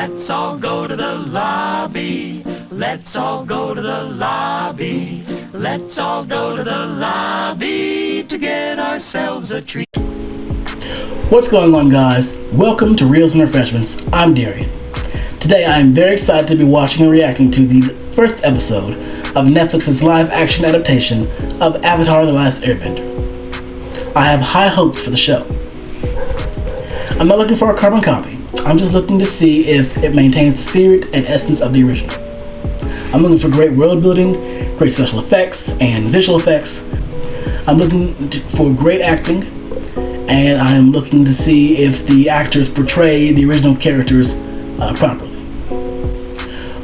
Let's all go to the lobby. Let's all go to the lobby. Let's all go to the lobby to get ourselves a treat. What's going on, guys? Welcome to Reels and Refreshments. I'm Darian. Today I am very excited to be watching and reacting to the first episode of Netflix's live-action adaptation of Avatar: The Last Airbender. I have high hopes for the show. I'm not looking for a carbon copy. I'm just looking to see if it maintains the spirit and essence of the original. I'm looking for great world building, great special effects and visual effects. I'm looking for great acting, and I'm looking to see if the actors portray the original characters properly.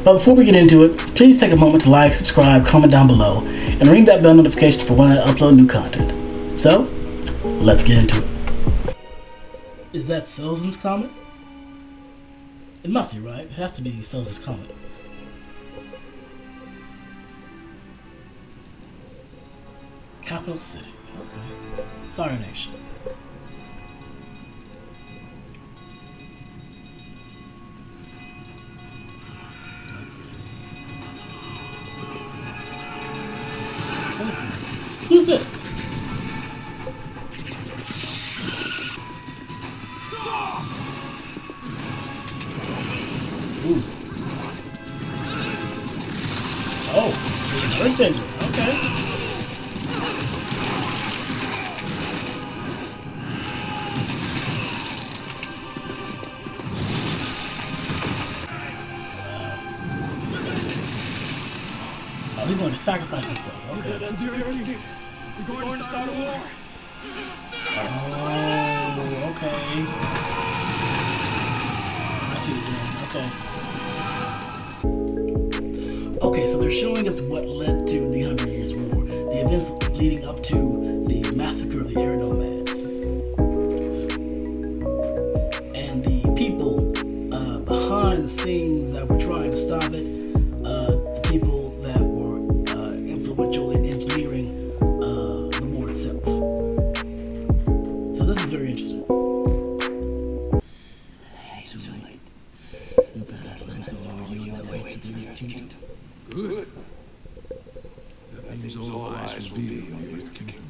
But before we get into it, please take a moment to like, subscribe, comment down below, and ring that bell notification for when I upload new content. So, let's get into it. Is that Selzen's comment? It must be, right? It has to be Selzen's comment. Capital City, okay. Fire Nation. So let's see. Who's this? Ooh. Oh, it's an Airbender. Okay. Oh, he's going to sacrifice himself. Okay. We're going to start a war. Oh, okay. I see what you're doing. Okay. Okay, so they're showing us what led to the Hunger Years War, the events leading up to the massacre of the air nomads, and the people behind the scenes that were trying to stop it, the people that were influential in engineering the war itself. So this is very interesting. Good. That means all eyes will be on the Earth Kingdom.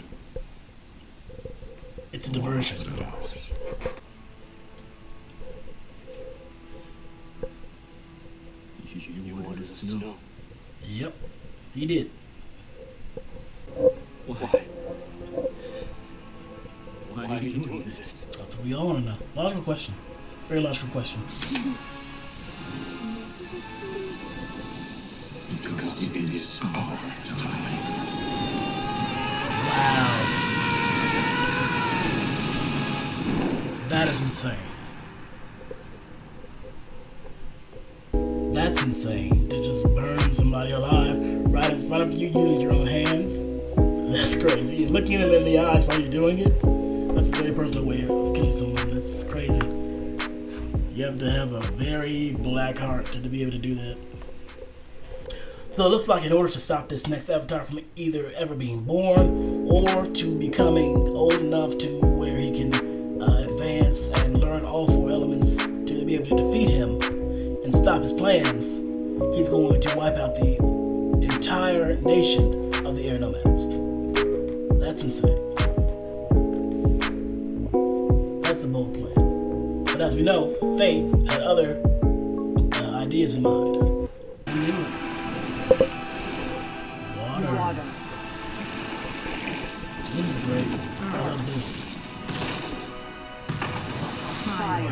It's a diversion. You wanted us to know. Yep, he did. Why? Why are you doing this? That's what we all want to know. Logical question. Very logical question. Because it is our time. Wow. That is insane. That's insane. To just burn somebody alive right in front of you using your own hands. That's crazy. Looking them in the eyes while you're doing it. That's a very personal way of killing someone. That's crazy. You have to have a very black heart to be able to do that. So it looks like in order to stop this next Avatar from either ever being born or to becoming old enough to where he can advance and learn all four elements to be able to defeat him and stop his plans, he's going to wipe out the entire nation of the air nomads. That's insane. That's a bold plan. But as we know, Fate had other ideas in mind. Water. This is great. I love this. Fire. Wow.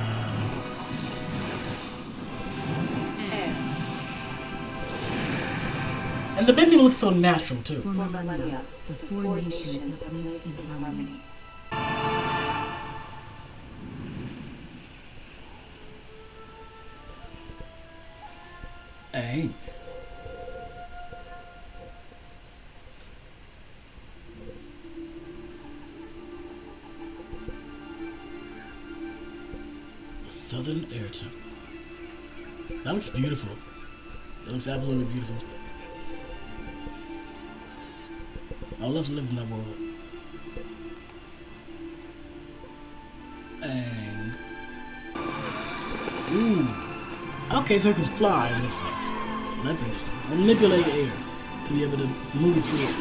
Air. And the bending looks so natural too. For millennia, the four nations have lived in harmony. Hey. Southern Air Temple. That looks beautiful. It looks absolutely beautiful. I would love to live in that world. And ooh, Okay, so he can fly in this one. That's interesting. Manipulate air to be able to move through it.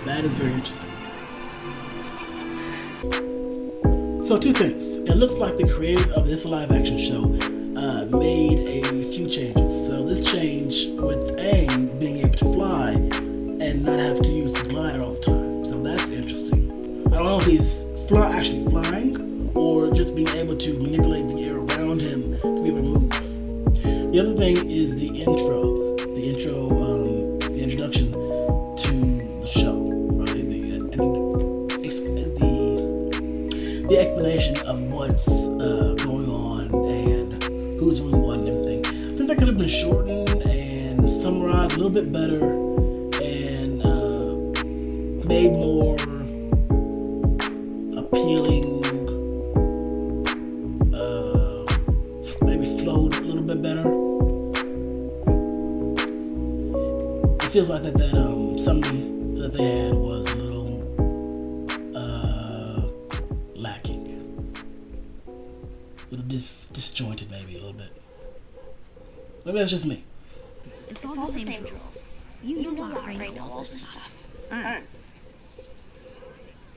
That is very interesting. So two things. It looks like the creators of this live action show made a few changes. So this change with Aang being able to fly and not have to use the glider all the time. So that's interesting. I don't know if he's actually flying or just being able to manipulate the air around him to be able to move. The other thing is the introduction to the show, right? The explanation of what's going on and who's doing what and everything. I think that could have been shortened and summarized a little bit better and made more appealing, maybe flowed a little bit better. It feels like that summary that they had was a little lacking, a little disjointed, maybe a little bit. Maybe that's just me. It's all the same drills. You know how to know all this stuff.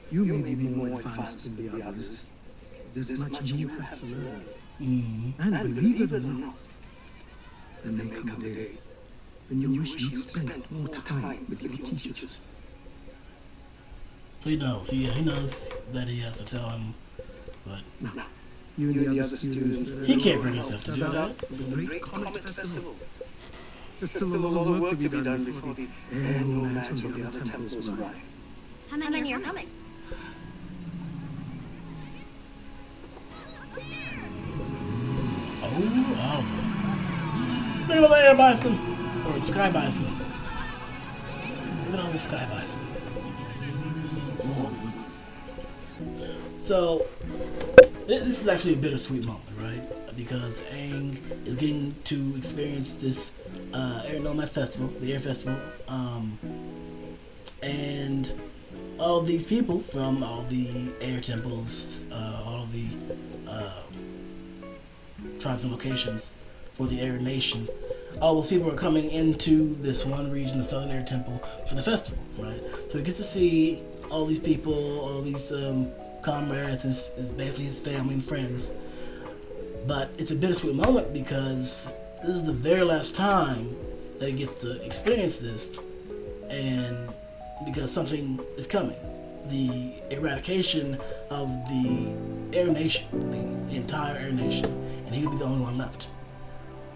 You may be more advanced than the others. There's much you have to learn. And believe it or not, there may come a day when you wish you'd spent more time with your teachers. So he knows. He knows that he has to tell him, but No, you and the other students. he can't bring himself to do that. The Great Comet Festival. There's still a lot of work to be done before the air nomads from the other temples arrive. How many are coming? Oh, look at the air bison, or sky bison. Look at all the sky bison. So, this is actually a bittersweet moment, right? Because Aang is getting to experience this Air Nomad Festival, the Air Festival, and all these people from all the air temples, all of the tribes and locations for the Air Nation, all those people are coming into this one region, the Southern Air Temple, for the festival, right? So he gets to see all these people, all these comrades, basically his family and friends. But it's a bittersweet moment because this is the very last time that he gets to experience this, and because something is coming. The eradication of the Air Nation, the entire Air Nation, and he will be the only one left.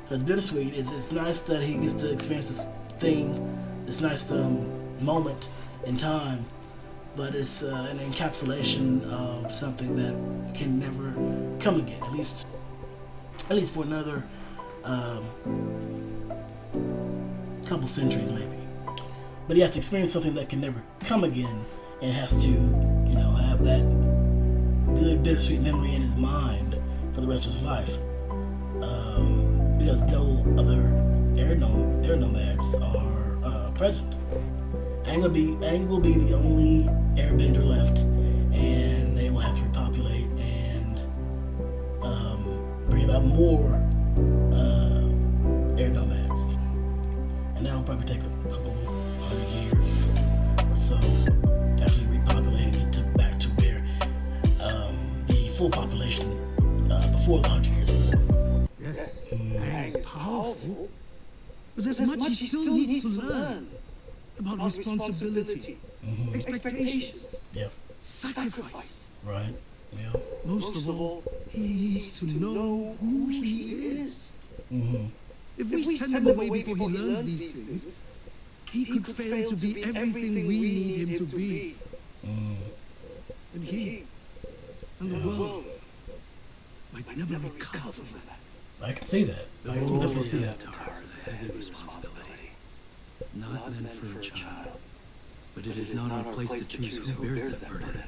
So it's bittersweet. It's nice that he gets to experience this thing, this nice moment in time, but it's an encapsulation of something that can never come again, at least for another couple centuries maybe. But he has to experience something that can never come again, and has to, have that good bittersweet memory in his mind for the rest of his life. Because no other air nomads are present. Aang will be the only airbender left, and they will have to repopulate and bring about more air nomads. And that'll probably take a couple hundred years or so to actually repopulating it back to where the full population before the 100 years war. Yes, Aang is powerful, but there's much he still needs to learn about responsibility, expectations, sacrifice. Right. Yeah. Most of all, he needs to know who he is. If we send him away before he learns these things, he could fail to be everything we need him to be. And he and the world might never recover from that. I can see that. I can definitely see that. Is a heavy responsibility. Not meant for a child. But it is not our place to choose who bears that burden.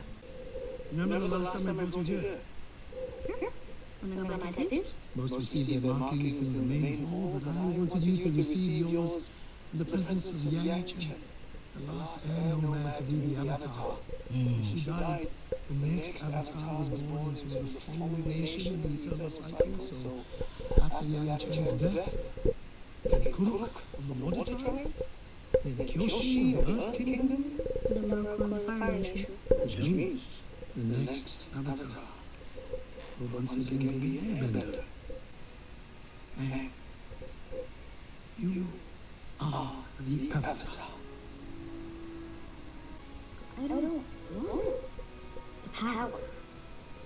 Remember the last time I brought you here? Wanna go by my tattoos? Most received their markings in the main hall, but I wanted you to receive yours in the presence of Yang Chen, the last air nomad to be the Avatar. She died The next avatar was born into the fallen nation in the eternal cycle, so after Yang Chen's death, then Kuruk of the water tribes, then Kyoshi of the earth kingdom, The Miracle and Fire Nation. which means the next avatar will once again be Airbender. And you are the avatar. I don't want the power.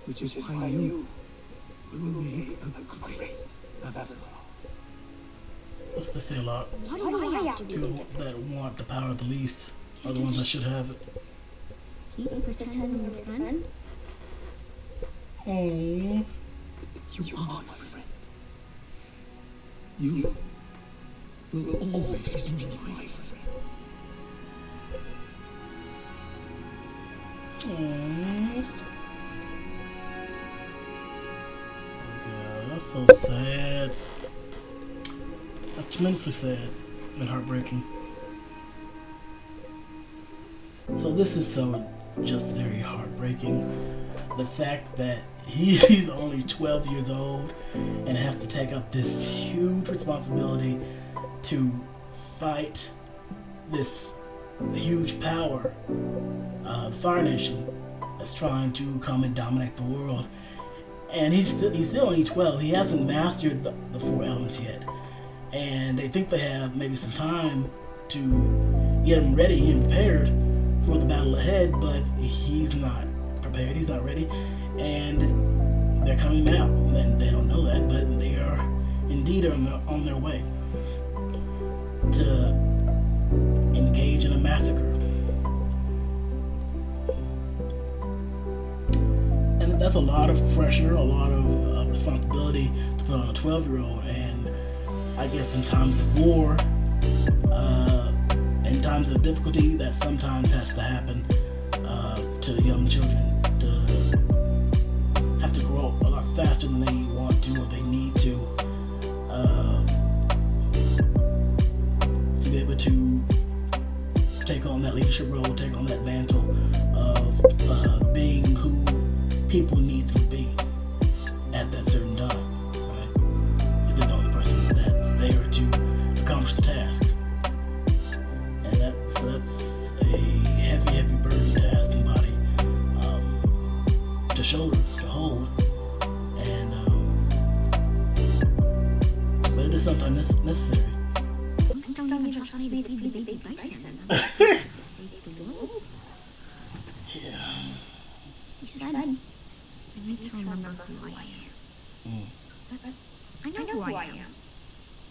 Which is why you will make a great avatar. What's they say a lot? Why do I have to do People that want the power the least are the ones that should have it. You can pretend I'm your friend? Oh, You are my friend. You will always be my friend. God, that's so sad. That's tremendously sad and heartbreaking. So this is so just very heartbreaking. The fact that he's only 12 years old and has to take up this huge responsibility to fight this huge power, the Fire Nation, that's trying to come and dominate the world. And he's still only 12. He hasn't mastered the four elements yet. And they think they have maybe some time to get him ready and prepared for the battle ahead, but he's not prepared. He's not ready. And they're coming out. And they don't know that, but they are indeed on their way to engage in a massacre. And that's a lot of pressure, a lot of responsibility to put on a 12-year-old. And I guess in times of war, in times of difficulty, that sometimes has to happen to young children, to have to grow up a lot faster than they want to or they need to be able to take on that leadership role, take on that mantle of being who people need them to be at that certain time, right? If they're the only person that's there to accomplish the task. And that's a heavy burden to ask somebody to shoulder, to hold. And but it is sometimes necessary. Please don't even trust me to feed the baby bison. Yeah. He said, I need to remember who I am. But I know who I am.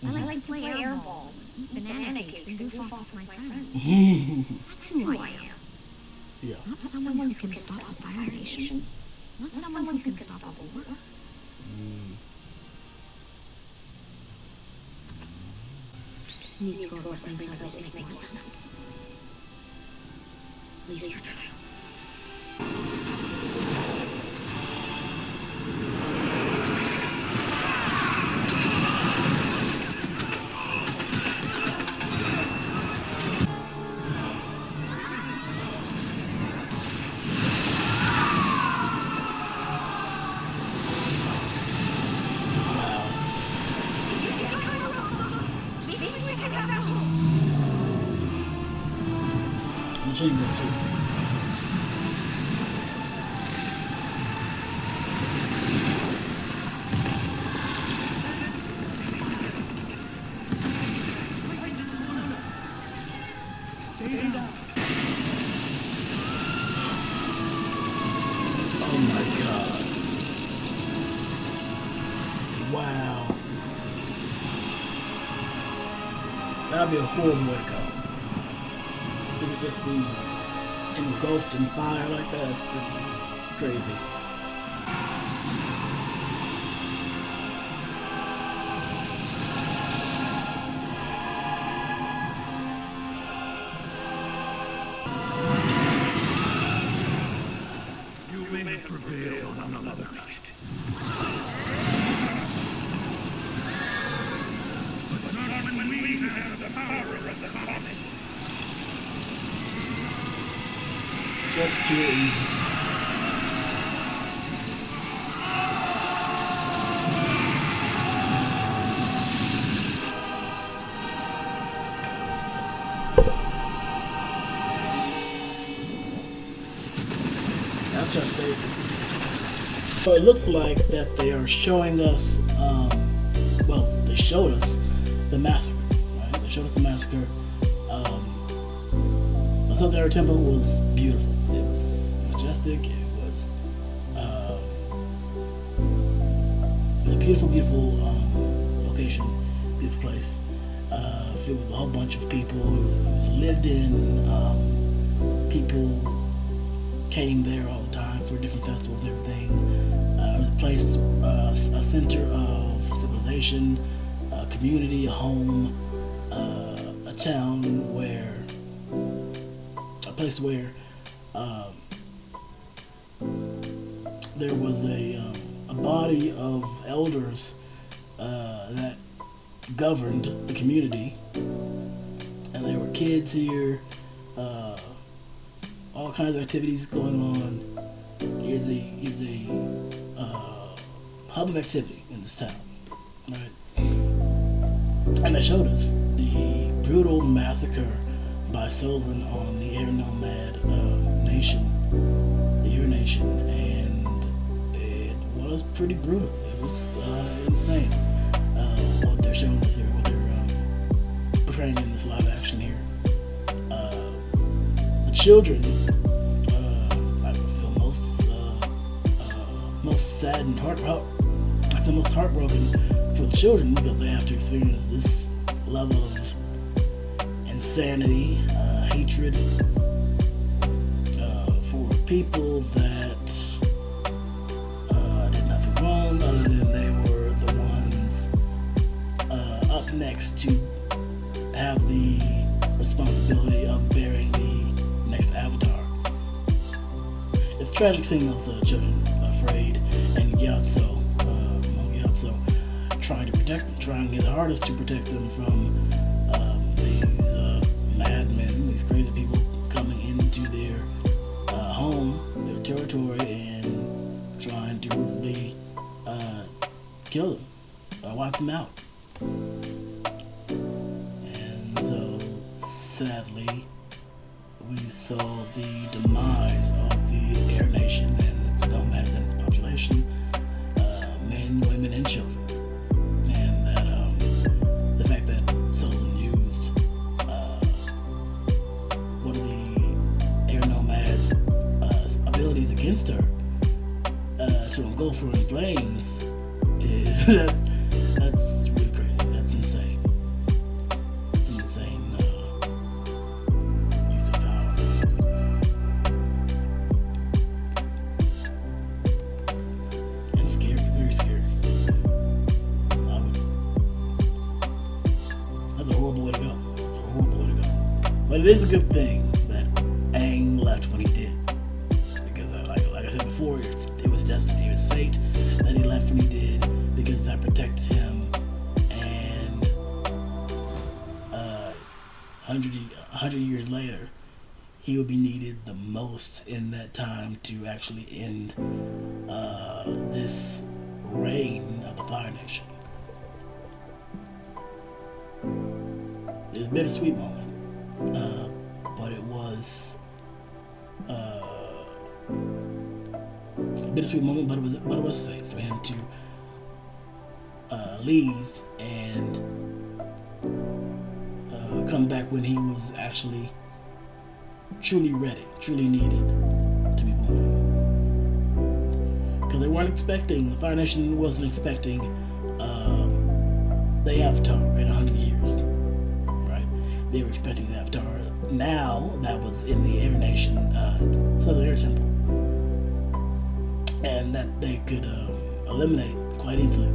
I like to play airball, eat banana cakes, and goof off with my friends. That's who I am. Yeah. Not someone who can stop the Fire Nation. Not someone who can stop a war. Just need to go over things so this make more sense. Please try. I'm sure you will too. Oh my God. Wow. That'd be a horrible way to go. It would just be engulfed in fire like that. That's crazy. You may have prevailed on another night. But not when we have the power of the comet. Just too easy. That's our state. So it looks like that they are showing us, they showed us the massacre, right? They showed us the massacre. The Southern Air Temple was beautiful. It was majestic. It was a beautiful, beautiful location, beautiful place. Filled with a whole bunch of people. It was lived in. People came there all the time for different festivals and everything. It was a place, a center of civilization, a community, a home, a town where, a place where there was a body of elders that governed the community, and there were kids here, all kinds of activities going on. Here's a hub of activity in this town, right? And they showed us the brutal massacre by Sullivan on the Air Nomad Nation, the Air Nation, and it was pretty brutal. It was insane what they're showing us here, what they're portraying in this live action here. The children, I feel most sad and I feel most heartbroken for the children because they have to experience this level of insanity, hatred for people that did nothing wrong other than they were the ones up next to have the responsibility of bearing the next avatar. It's tragic seeing those children afraid, and Gyatso, trying to protect them, trying his hardest to protect them from these madmen, these crazy people coming into their home, their territory, and trying to ruthlessly kill them, wipe them out. And so, sadly, we saw the demise of the Air Nation and its nomads and its population, men, women, and children. And that the fact that Sullivan used one of the Air Nomads' abilities against her to engulf her in flames is that's really crazy. That's insane. It's an insane use of power. And scary, very scary. That's a horrible way to go. That's a horrible way to go. But it is a good thing that Aang left when he did. Because like I said before, it was destiny, it was fate that he left when he did, because that protected him. And 100 years later, he would be needed the most in that time to actually end this reign of the Fire Nation. It was a bittersweet moment, but it was a bittersweet moment, but it was fate for him to leave and come back when he was actually truly ready, truly needed to be born. Because they weren't expecting, the Fire Nation wasn't expecting the Avatar in 100 years, right? They were expecting the Avatar now that was in the Air Nation, Southern Air Temple, and that they could eliminate quite easily.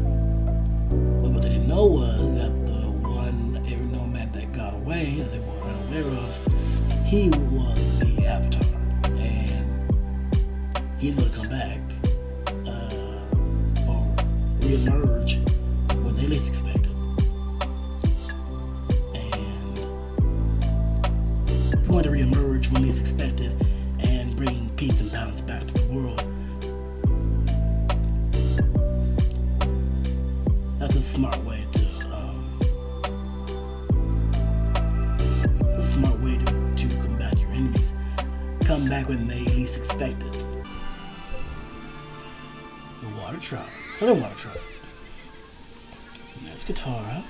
But what they didn't know was that the one Air Nomad that got away, that they were unaware of, he was the Avatar, and he's going to come back or reemerge when they least expect it. And he's going to reemerge when least expected and bring peace and balance back to the world. That's a smart way to combat your enemies. Come back when they least expect it. Water tribe. Southern water tribe. And that's Katara.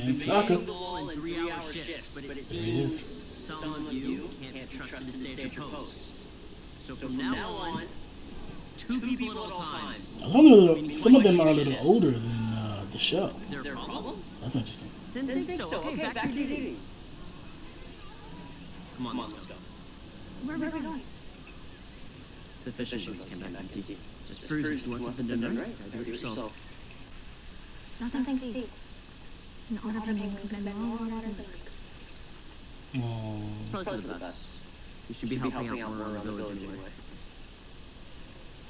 And Sokka. But it seems some of you can't trust to stay at your posts. So from now on, 2 people at all times. Some of them are a little older than the show. Is there a problem? That's interesting. Didn't think so. Okay, back to your duties. Come on, let's go. Where are we going? The fishing boats came back empty. Just proves if you want something done right, do it yourself. There's nothing to see. An order bending could have been more water than Probably for the best. You should be helping out more around the village anyway.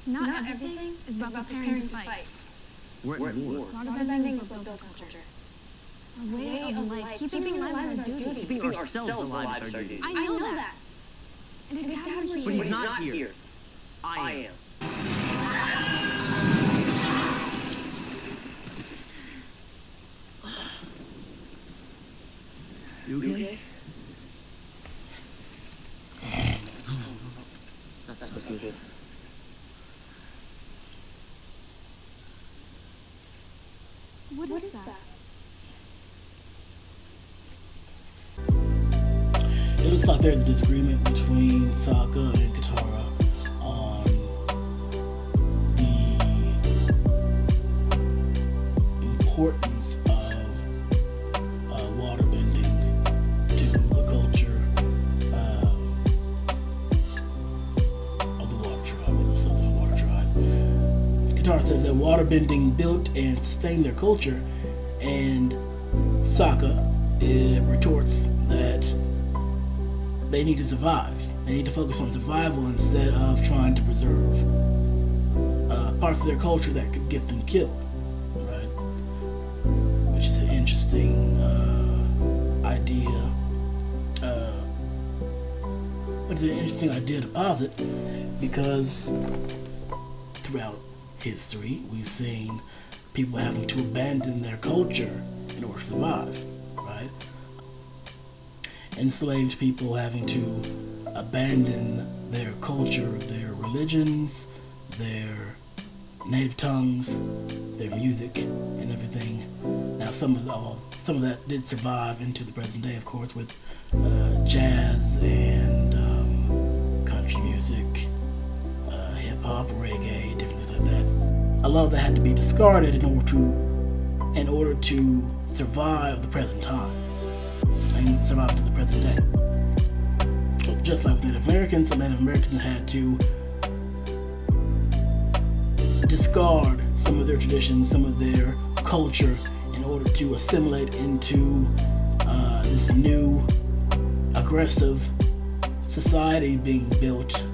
Not everything is about preparing to fight. We're at war. Water bending is built culture. A way of life. Keeping alive is our duty. Keeping ourselves alive is our duty. I know that. And if Dad were But he's here, not here. I am. You okay? That's good. what is that? It looks like there's a disagreement between Sokka and Katara on the importance of waterbending to the culture of the water tribe, of the southern water tribe. Katara says that waterbending built and sustained their culture, and Sokka retorts that they need to survive. They need to focus on survival instead of trying to preserve parts of their culture that could get them killed, right? Which is an interesting idea. It's an interesting idea to posit because throughout history we've seen people having to abandon their culture in order to survive, right? Enslaved people having to abandon their culture, their religions, their native tongues, their music, and everything. Now, some of that did survive into the present day, of course, with jazz and country music, hip hop, reggae, different things like that. A lot of that had to be discarded in order to survive the present time and survive to the present day. Just like with Native Americans, the Native Americans had to discard some of their traditions, some of their culture, in order to assimilate into this new aggressive society being built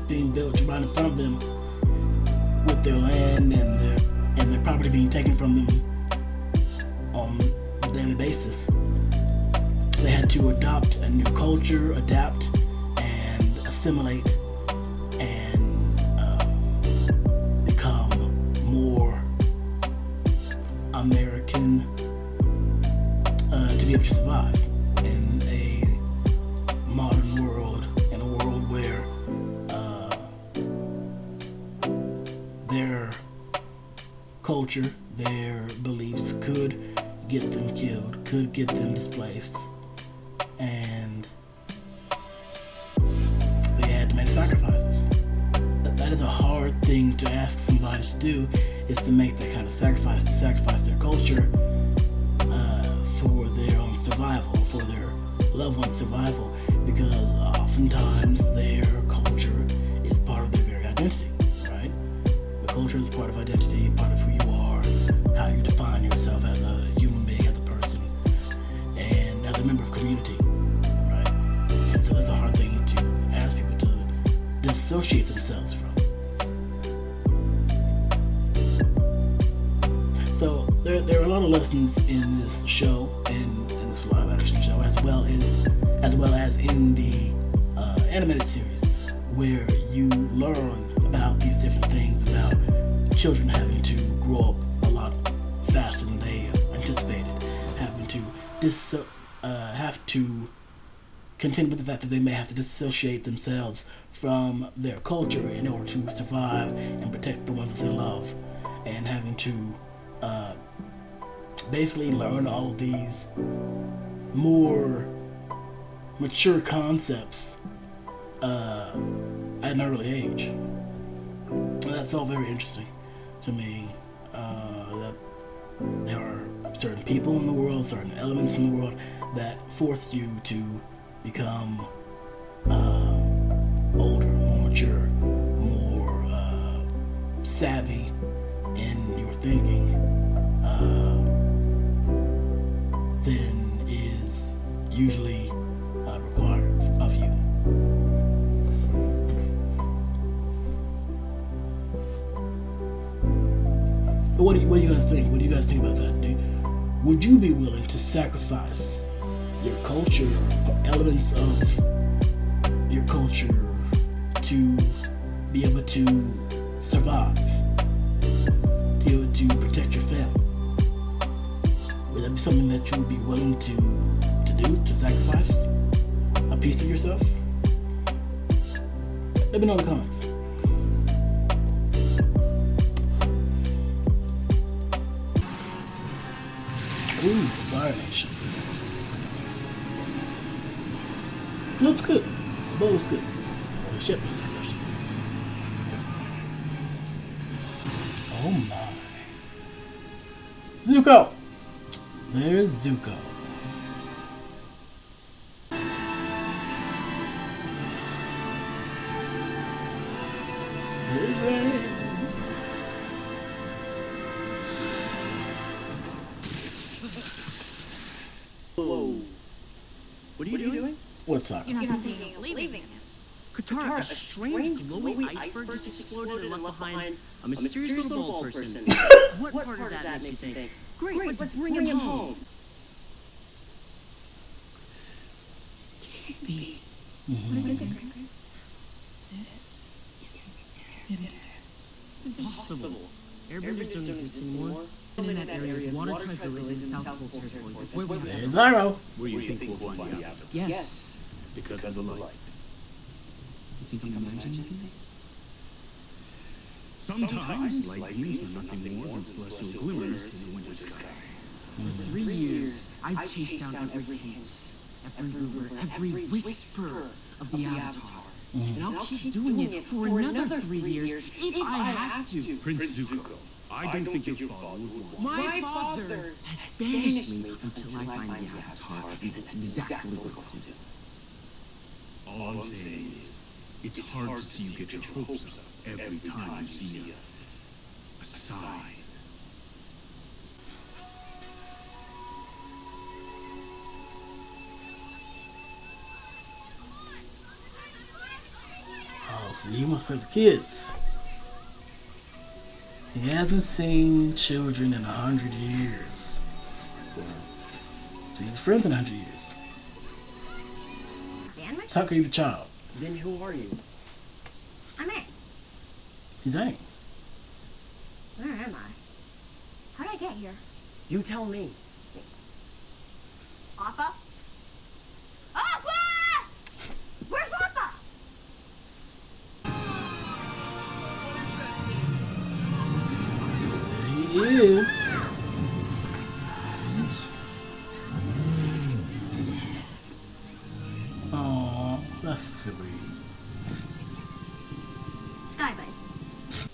being built right in front of them, with their land and their property being taken from them on a daily basis. They had to adopt a new culture, adapt and assimilate and become more American to be able to survive in a modern world, in a world where their culture, their beliefs could get them killed, could get them displaced, and they had to make sacrifices. That is a hard thing to ask somebody to do, is to make that kind of sacrifice, to sacrifice their culture for their own survival, for their loved one's survival, because oftentimes their culture is part of their very identity, right? The culture is part of identity, part of who you are, how you define yourself as a human being, as a person, and as a member of community, right? And so that's a hard thing to ask people to dissociate themselves from. So there are a lot of lessons in this show, in this live action show, as well as in the animated series, where you learn about these different things, about children having to grow up a lot faster than they anticipated, having to have to contend with the fact that they may have to dissociate themselves from their culture in order to survive and protect the ones that they love, and having to basically learn all of these more mature concepts at an early age. And that's all very interesting to me, that there are certain people in the world, certain elements in the world that force you to become older, more mature, more savvy in your thinking than is usually required of you. But what do you guys think? What do you guys think about that? Would you be willing to sacrifice your culture, elements of your culture, to be able to survive, to be able to protect your family? Would that be something that you would be willing to do, to sacrifice a piece of yourself? Let me know in the comments. Ooh, Fire Nation. Looks good. Both looks good. Oh, the ship looks good. Oh my. Zuko! There's Zuko. Whoa. What are you doing? What's up? You're not thinking of leaving him. Katara, a strange glowing iceberg just exploded and left behind a mysterious little bald person. What part of that makes you think, great, let's bring him home? Baby, What is it, Greg? this is Airbender. It's impossible. Airbenders don't exist anymore. And in that area is Water Tribe Village in South Pole Territory. That's where we have There's Zyro. Where you think we'll find the afterlife? Yes. Because of the light. You think I'm imagining things? Sometimes light beams are nothing more than celestial glimmers in the winter sky. For 3 years, I've chased down every hint, every rumor, every whisper of the Avatar. And I'll keep doing it for another 3 years if I have to. Prince Zuko, I don't think your father would want My father has banished me until I find the Avatar, and that's exactly what I'll do. All I'm saying is, it's hard to see you get your hopes up every time you see a sign. Oh, so he must play the kids. He hasn't seen children in 100 years. Well, seen his friends in 100 years. Dan, Tucker, he's a child. Then who are you? I'm in. He's ain't. Where am I? How did I get here? You tell me. Appa? Appa! Where's Appa? There he is. Aww, that's sweet. Sky Bison.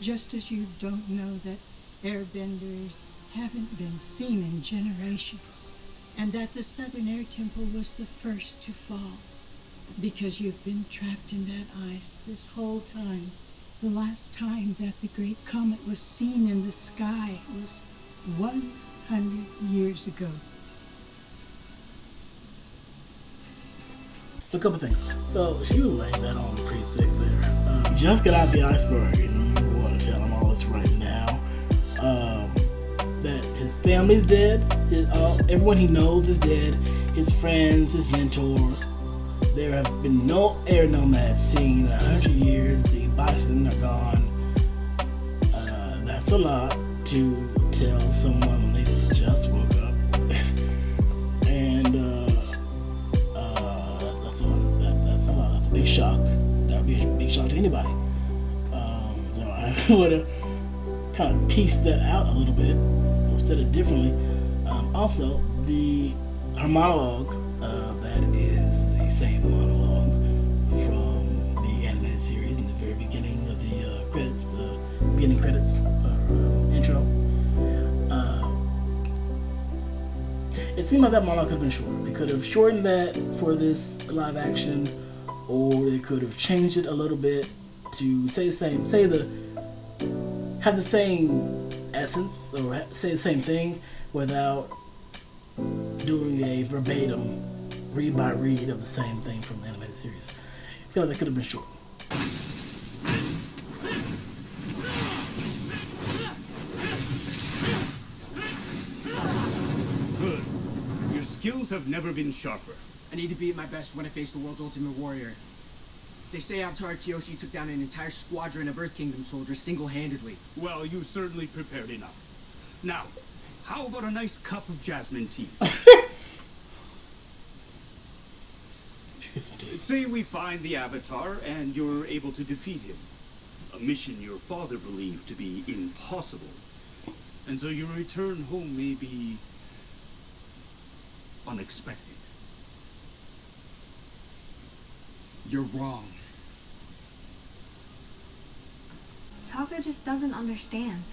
Just as you don't know that airbenders haven't been seen in generations, and that the Southern Air Temple was the first to fall, because you've been trapped in that ice this whole time. The last time that the great comet was seen in the sky was 100 years ago. So a couple things. So she was laying that on pretty thick there. Just got out the iceberg, and you want to tell him all this right now. That his family's dead. Everyone he knows is dead. His friends, his mentor. There have been no air nomads seen in 100 years. The bison are gone. That's a lot to tell someone when they just woke up, and that's a lot. That's a lot. That's a big shock. That would be a big shock to anybody. So I would have kind of pieced that out a little bit, or said it differently. Also, her monologue, that is the same monologue from the animated series in the very beginning of the credits, the beginning credits intro. It seemed like that monologue could have been shorter. They could have shortened that for this live action, or they could have changed it a little bit to have the same essence, or say the same thing without doing a verbatim read by read of the same thing from the animated series. I feel like that could have been short. Good. Your skills have never been sharper. I need to be at my best when I face the world's ultimate warrior. They say Avatar Kyoshi took down an entire squadron of Earth Kingdom soldiers single-handedly. Well, you've certainly prepared enough. Now, how about a nice cup of jasmine tea? Say we find the Avatar and you're able to defeat him. A mission your father believed to be impossible. And so your return home may be unexpected. You're wrong. Sokka just doesn't understand.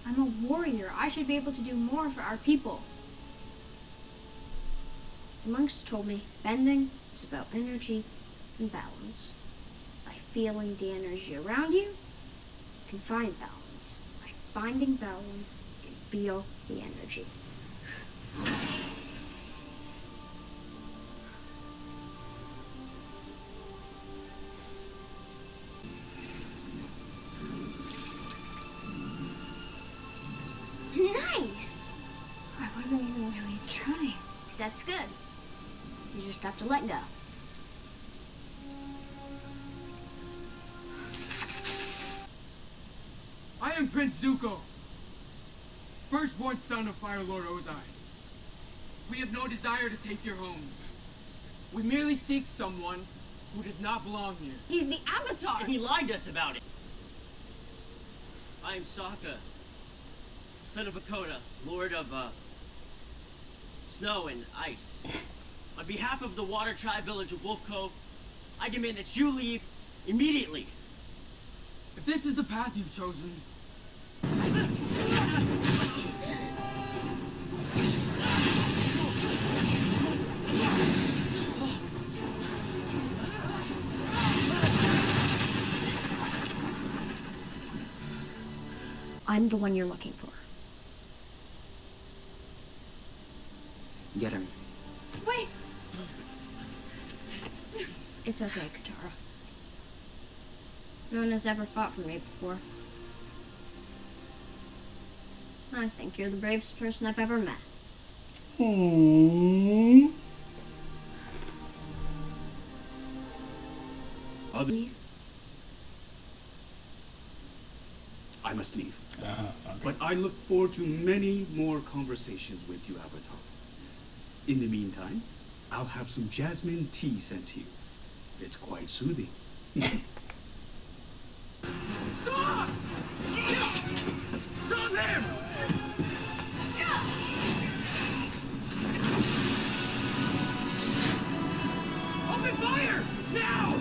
I'm a warrior. I should be able to do more for our people. The monks told me bending is about energy and balance. By feeling the energy around you, you can find balance. By finding balance, you can feel the energy. Nice! I wasn't even really trying. That's good. You just have to let go. I am Prince Zuko, firstborn son of Fire Lord Ozai. We have no desire to take your home. We merely seek someone who does not belong here. He's the Avatar! And he lied to us about it. I am Sokka, son of Bakota, lord of, snow and ice. On behalf of the Water Tribe village of Wolf Cove, I demand that you leave immediately. If this is the path you've chosen, I'm the one you're looking for. get him. Wait! It's okay, Katara. No one has ever fought for me before. I think you're the bravest person I've ever met. Leave? I must leave. Okay. But I look forward to many more conversations with you, Avatar. In the meantime, I'll have some jasmine tea sent to you. It's quite soothing. Stop! Stop him! Open fire! Now!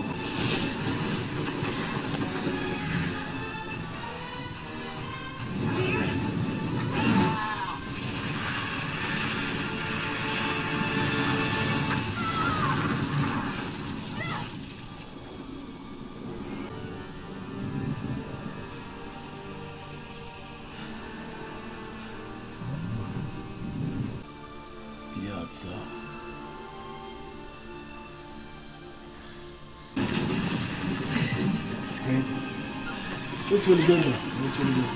Yeah, it's crazy. It's really good though. It's really good.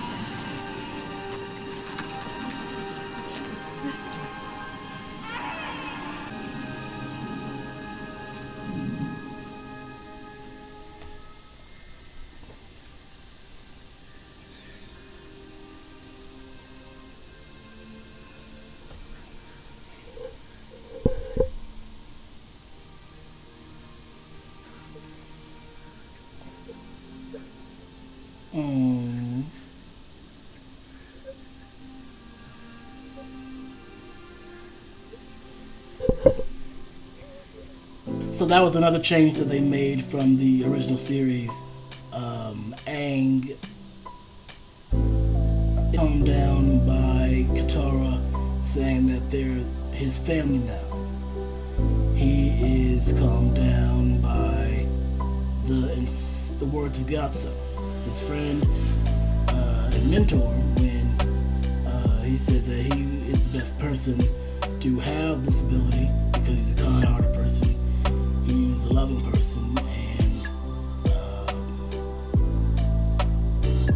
So that was another change that they made from the original series. Aang calmed down by Katara, saying that they're his family now. He is calmed down by the words of Gatso, his friend and mentor, when he said that he is the best person to have this ability because he's a kind-hearted person, he's a loving person, and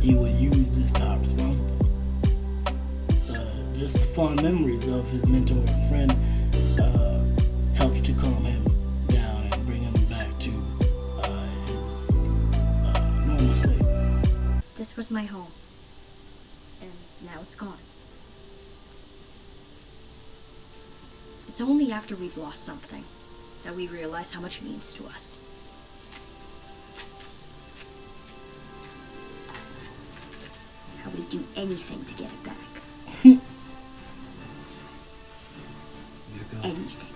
he would use this power responsibly. Just fond memories of his mentor and friend helped to calm him down and bring him back to his normal state. This was my home, and now it's gone. It's only after we've lost something that we realize how much it means to us. How we'd do anything to get it back. Anything.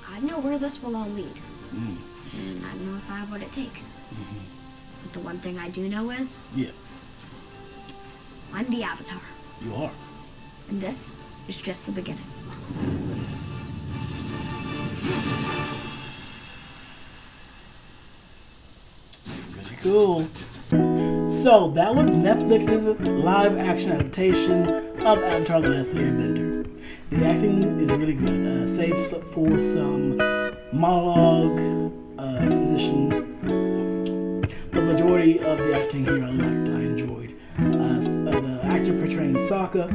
I know where this will all lead. And I don't know if I have what it takes. But the one thing I do know is... Yeah. I'm the Avatar. You are. And this is just the beginning. Pretty cool. So, that was Netflix's live-action adaptation of Avatar: The Last Airbender. The acting is really good, saves for some monologue, exposition. The majority of the acting here I enjoyed. The actor portraying Sokka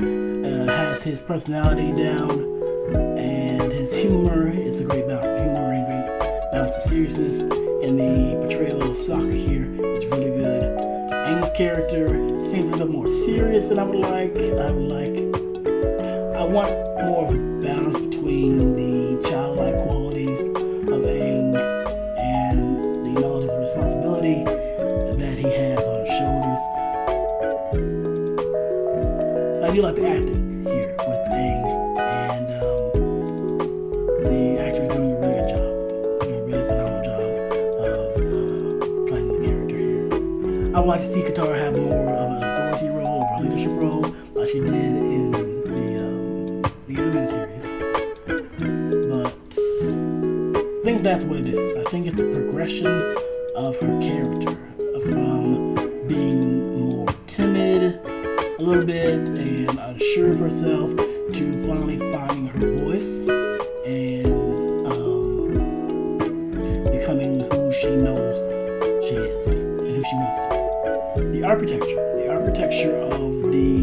has his personality down, and his humor is a great balance of humor and great balance of seriousness. And the portrayal of Sokka here is really good. Aang's character seems a bit more serious than I would like. I want more of a balance between the childlike qualities of Aang and the knowledge of responsibility that he has on his shoulders. I do like the acting here with Aang, and the actor is doing a really good job, doing a really phenomenal job of playing the character here. I would like to see Katara have more of an authority role, or a leadership role, like she did in the animated series. But I think that's what it is. I think it's a progression of her character from being more timid a little bit and unsure of herself to finally finding her voice and becoming who she knows she is and who she wants to be. The architecture of the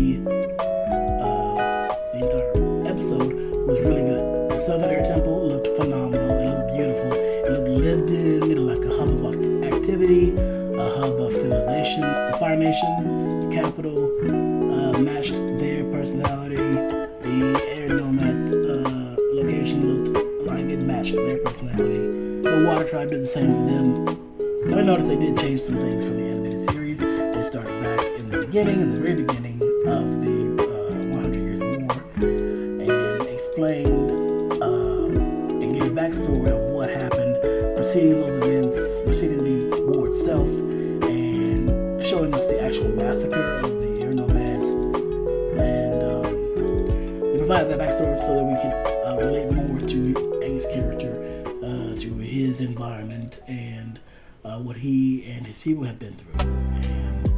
entire episode was really good. The Southern Air Temple looked phenomenal. It looked beautiful. It looked lived in. It looked like a hub of activity, a hub of civilization. The Fire Nation's capital matched their personality. The Air Nomads location looked like it matched their personality. The Water Tribe did the same for them. So I noticed they did change some things from the animated series. They started back in the very beginning of the 100 Years War, and explained and gave a backstory of what happened preceding those events, preceding the war itself, and showing us the actual massacre of the Air Nomads. And they provided that backstory so that we could relate more to Aang's character, to his environment, and what he and his people have been through, and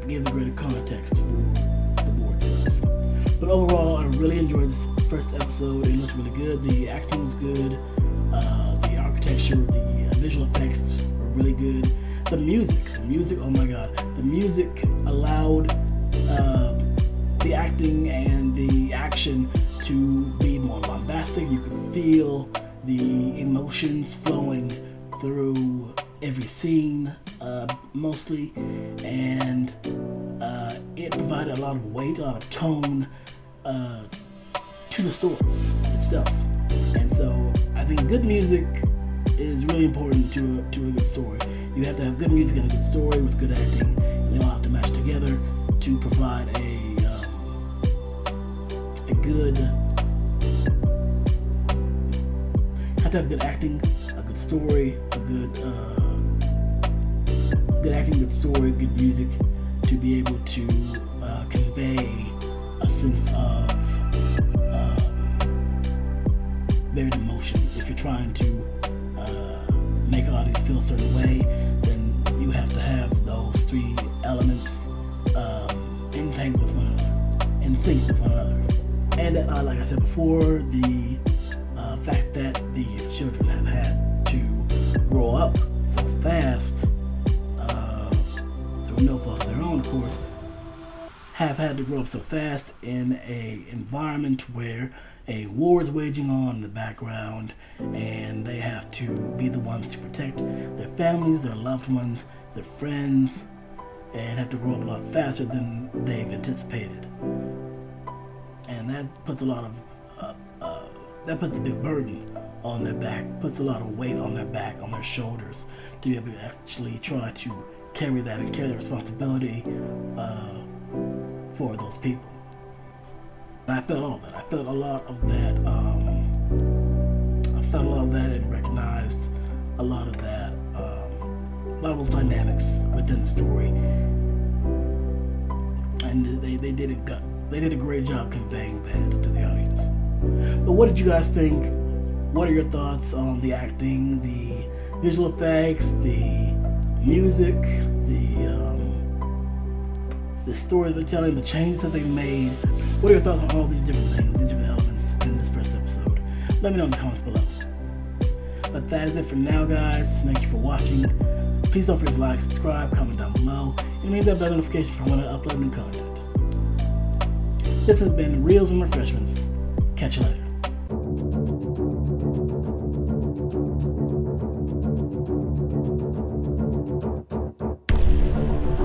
give a greater context for the war itself. But overall, I really enjoyed this first episode. It looked really good. The acting was good. The architecture, the visual effects were really good. The music, oh my god. The music allowed the acting and the action to be more bombastic. You could feel the emotions flowing through every scene, mostly, and it provided a lot of weight, a lot of tone to the story itself. And so I think good music is really important to a good story. You have to have good music and a good story with good acting, and they all have to match together to provide a good. Have to have good acting, a good story, a good acting, good story, good music to be able to convey a sense of varied emotions. If you're trying to make an audience feel a certain way, then you have to have those three elements in sync with one another, in sync with one another. And like I said before, the fact that these children have had to grow up so fast, through no fault of their own, of course, have had to grow up so fast in a environment where a war is waging on in the background, and they have to be the ones to protect their families, their loved ones, their friends, and have to grow up a lot faster than they've anticipated. And that puts that puts a big burden on their back, puts a lot of weight on their back, on their shoulders, to be able to actually try to carry that and carry the responsibility for those people. And I felt all that. I felt a lot of that. And recognized a lot of that. A lot of those dynamics within the story, and they did a great job conveying that to the audience. But what did you guys think? What are your thoughts on the acting, the visual effects, the music, the story they're telling, the changes that they made? What are your thoughts on all these different things, these different elements in this first episode? Let me know in the comments below. But that is it for now, guys. Thank you for watching. Please don't forget to like, subscribe, comment down below, and ring that bell notification for when I upload new content. This has been Reels and Refreshments. Catch you later.